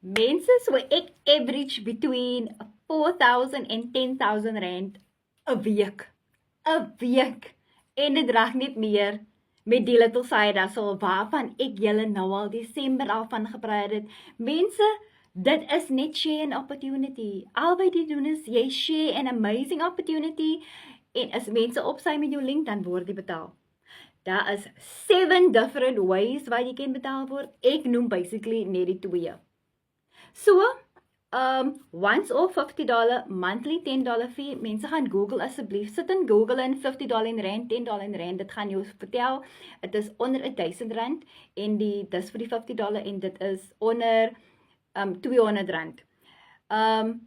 Mense, so ek average between 4,000 and 10,000 rand 'n week. 'n week. En dit raak net meer met die little side hustle waarvan ek julle nou al Desember al van gepraat het. Mense, dit is net share an opportunity. Al wat jy doen is jy share an amazing opportunity en as mense opsy met jou link dan word jy betaal. Daar is 7 different ways waar jy kan betaal word. Ek noem basically net die 2. So, once off $50, monthly $10 fee. Mense gaan Google asseblief. Sit in Google in $50 in rand, $10 in rand. Dit gaan jou vertel. Het is onder R1,000 en dis vir die $50 en dit is onder R200.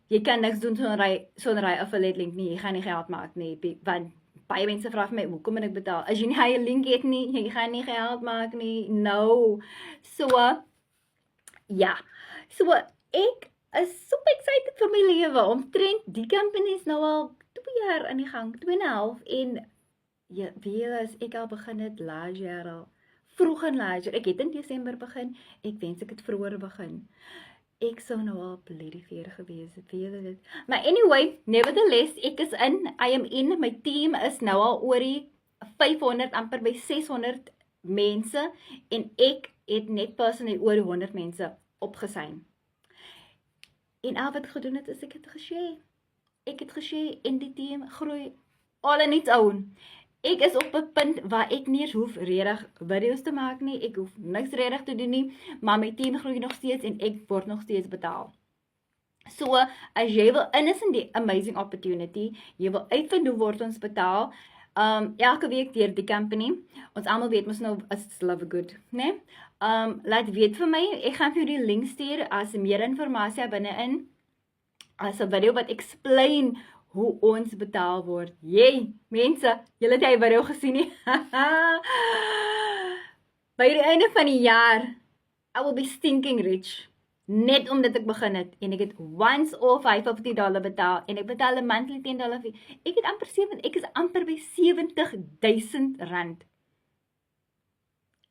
Jy kan niks doen sonder hy affiliate link nie. Jy gaan nie geld maak nie. Want baie mense vra vir my, hoekom moet ek betaal? As jy nie hy link het nie, jy gaan nie geld maak nie. No. So, ja. So, ek is super excited vir my lewe. Omtrent die company is nou al 2 jaar aan die gang, 2,5 en ja, weer as ek al begin het laas jaar al, vroeg in laas jaar. Ek het in Desember begin, ek wens ek het vroeër begin. Ek sou nou al plediveer gewees het, weet dit. Maar anyway, nevertheless, ek is in, I am in, my team is nou al oor die 500, amper by 600 mense en ek het net personeel oor die 100 mense opgesign. En al wat ek gedoen het, is ek het geshare. Ek het geshare en die team groei all in its own. Ek is op 'n punt waar ek nie eens hoef redig video's te maak nie. Ek hoef niks redig te doen nie, maar my team groei nog steeds en ek word nog steeds betaal. So, as jy wil is in die amazing opportunity, jy wil uitvind hoe word ons betaal, elke week deur die company, ons almal weet mos nou, it's love good, né? Laat weet vir my, ek gaan vir jou die link stuur as meer inligting binne-in, as 'n video wat explain hoe ons betaal word. Jee, mense, julle het die video gesien nie? By die einde van die jaar, I will be stinking rich. Net omdat ek begin het, en ek het once off $50 betaal, en ek betaal 'n monthly $10 fee. Ek is amper by R70,000.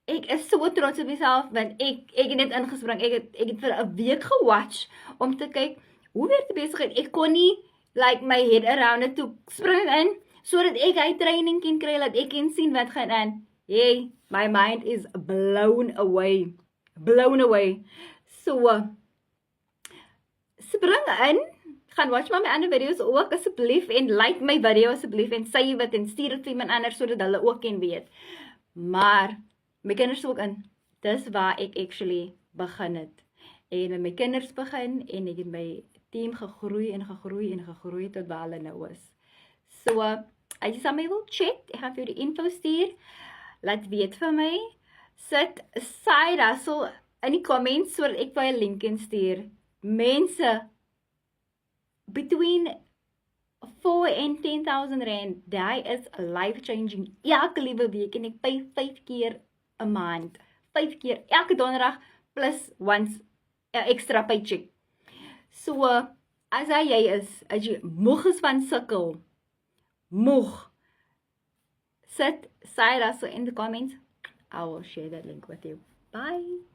Ek is so trots op myself, want ek het net ingespring, ek het vir 'n week gewatch, om te kyk, hoe werk die besigheid. Ek kon nie, like my head around it, toe spring in, sodat ek hy training kan kry, dat ek kan sien wat gaan aan. Hey, my mind is blown away. Blown away. So, spring in, gaan watch my ander video's ook asseblief, en like my video asseblief, en sê wat, en stuur dit vir iemand anders, sodat hulle ook kan weet. Maar, my kinders ook in, dis waar ek actually begin het. En met my kinders begin, en ek het my team gegroei, en gegroei, en gegroei, tot waar hulle nou is. So, as jy somebody wil chat, ek gaan vir die info stuur, laat weet vir my, sit side hustle in die comments, sodat ek vir 'n link kan stuur. Mense, between 4 and 10,000 rand, die is life-changing. Elke liewe week, en ek pay 5 keer 'n maand. 5 keer, elke donderdag, plus once extra paycheck. So, as jy is, as jy moeg is van sukkel, sit side hustle in the comments. I will share that link with you. Bye.